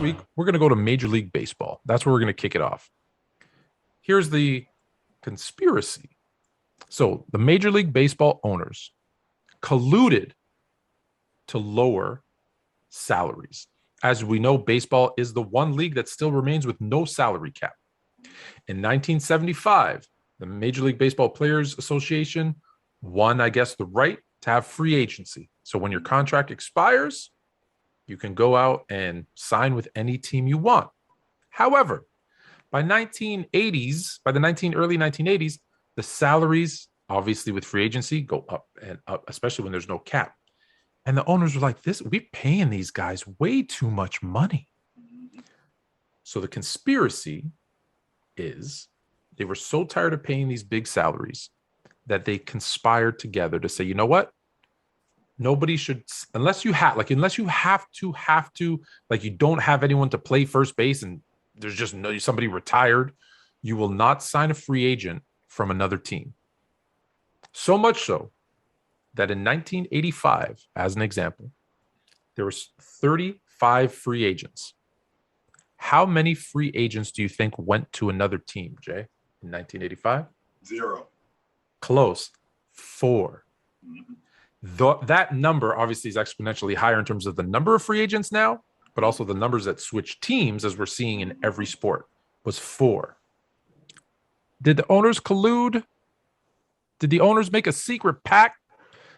week, we're going to go to Major League Baseball. That's where we're going to kick it off. Here's the conspiracy. So the Major League Baseball owners colluded to lower salaries. As we know, baseball is the one league that still remains with no salary cap. In 1975, the Major League Baseball Players Association won, I guess, the right to have free agency. So when your contract expires, you can go out and sign with any team you want. However, by the early 1980s, the salaries, obviously with free agency, go up and up, especially when there's no cap. And the owners were like, we're paying these guys way too much money. So the conspiracy is they were so tired of paying these big salaries that they conspired together to say, you know what? Nobody should, unless you have to, like you don't have anyone to play first base and there's just somebody retired, you will not sign a free agent from another team. So much so that in 1985, as an example, there was 35 free agents. How many free agents do you think went to another team, Jay, in 1985? 0. Close. 4. That number obviously is exponentially higher in terms of the number of free agents now, but also the numbers that switch teams, as we're seeing in every sport, was 4. Did the owners collude? Did the owners make a secret pact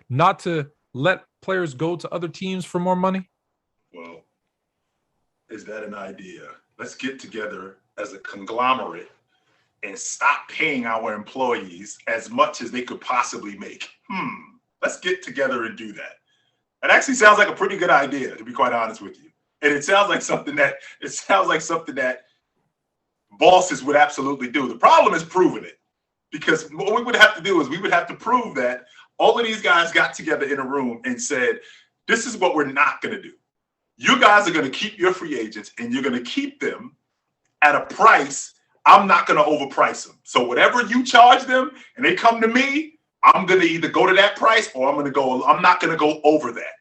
not to let players go to other teams for more money? Well, is that an idea? Let's get together as a conglomerate and stop paying our employees as much as they could possibly make. Let's get together and do that. It actually sounds like a pretty good idea, to be quite honest with you. And it sounds like something that bosses would absolutely do. The problem is proving it. Because what we would have to do is we would have to prove that all of these guys got together in a room and said, this is what we're not going to do. You guys are going to keep your free agents and you're going to keep them at a price. I'm not going to overprice them. So whatever you charge them and they come to me, I'm going to either go to that price or I'm not going to go over that.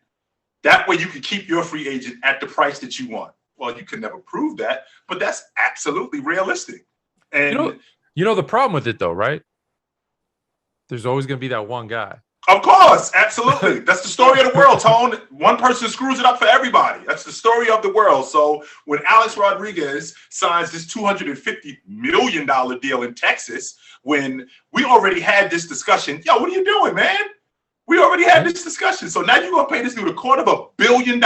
That way you can keep your free agent at the price that you want. Well, you can never prove that, but that's absolutely realistic. And you know the problem with it though, right? There's always going to be that one guy. Of course, absolutely. That's the story of the world, Tone. One person screws it up for everybody. That's the story of the world. So when Alex Rodriguez signs this $250 million deal in Texas, when we already had this discussion, what are you doing, man? We already had this discussion. So now you're going to pay this dude $250 million.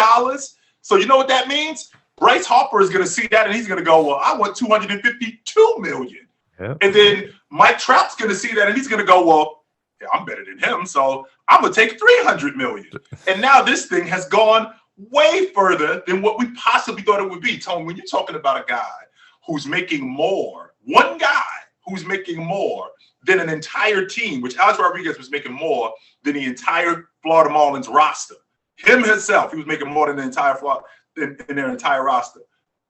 So you know what that means? Bryce Harper is going to see that and he's going to go, well, I want $252 million. Yeah. And then Mike Trout's going to see that and he's going to go, well, I'm better than him, so I'm going to take $300 million. And now this thing has gone way further than what we possibly thought it would be. Tone, when you're talking about a guy who's making more, one guy who's making more than an entire team, which Alex Rodriguez was making more than the entire Florida Marlins roster. Him himself, he was making more than the entire in their entire roster.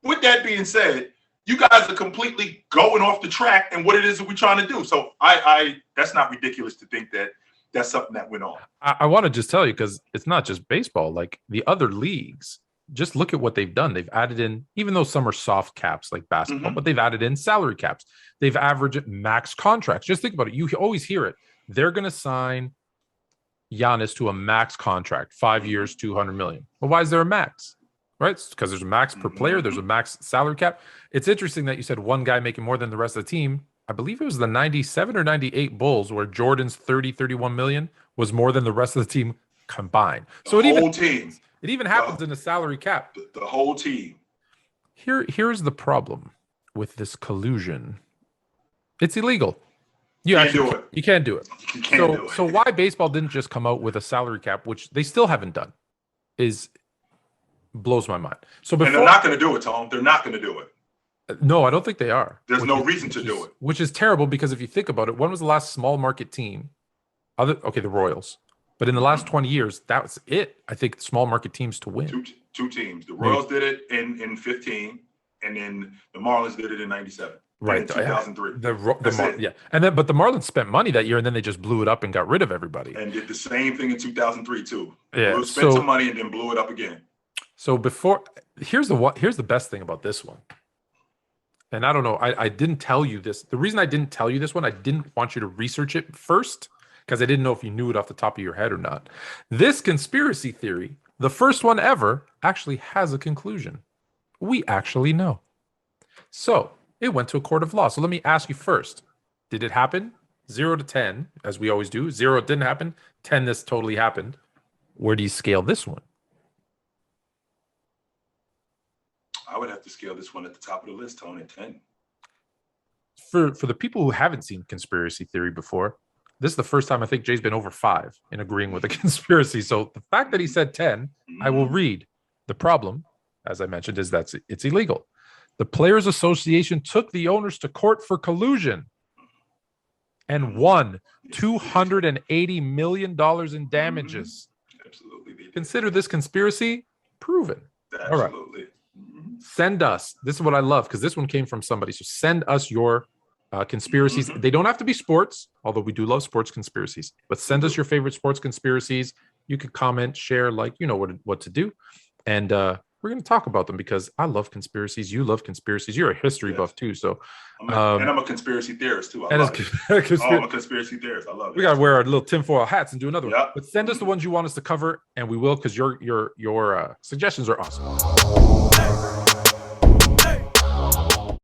With that being said, you guys are completely going off the track and what it is that we're trying to do. So I that's not ridiculous to think that that's something that went on. I want to just tell you, because it's not just baseball, like the other leagues, just look at what they've done. They've added in, even though some are soft caps like basketball, but they've added in salary caps. They've averaged max contracts. Just think about it. You always hear it. They're going to sign Giannis to a max contract, 5 years, $200 million. Well, why is there a max? Right? Because there's a max per player. There's a max salary cap. It's interesting that you said one guy making more than the rest of the team. I believe it was the 97 or 98 Bulls where Jordan's 31 million was more than the rest of the team combined. So it even happens in a salary cap. The whole team. Here's the problem with this collusion. It's illegal. You can't do it. You can't do it. So why baseball didn't just come out with a salary cap, which they still haven't done, blows my mind. And they're not going to do it, Tom. They're not going to do it. No, I don't think they are. There's no reason to do it. Which is terrible because if you think about it, when was the last small market team? The Royals. But in the last 20 years, that was it. I think small market teams to win. Two teams. The Royals did it in 15, and then the Marlins did it in 97. Right. In 2003. But the Marlins spent money that year, and then they just blew it up and got rid of everybody. And did the same thing in 2003 too. Yeah. Spent some money and then blew it up again. So here's the best thing about this one. And I don't know, I didn't tell you this. The reason I didn't tell you this one, I didn't want you to research it first because I didn't know if you knew it off the top of your head or not. This conspiracy theory, the first one ever, actually has a conclusion. We actually know. So it went to a court of law. So let me ask you first, did it happen? 0 to 10, as we always do. 0, it didn't happen. 10, this totally happened. Where do you scale this one? I would have to scale this one at the top of the list, Tony, 10. For the people who haven't seen conspiracy theory before, this is the first time I think Jay's been over 5 in agreeing with a conspiracy. So the fact that he said 10, I will read. The problem, as I mentioned, is that it's illegal. The Players Association took the owners to court for collusion and won $280 million in damages. Absolutely. Consider this conspiracy proven. Absolutely. Send us. This is what I love because this one came from somebody. So send us your conspiracies. They don't have to be sports, although we do love sports conspiracies. But send us your favorite sports conspiracies. You could comment, share, like you know what to do, and we're going to talk about them because I love conspiracies. You love conspiracies. You're a history buff too. So, and I'm a conspiracy theorist too. I'm a conspiracy theorist. I love it. We got to wear our little tinfoil hats and do another one. But send us the ones you want us to cover, and we will because your suggestions are awesome.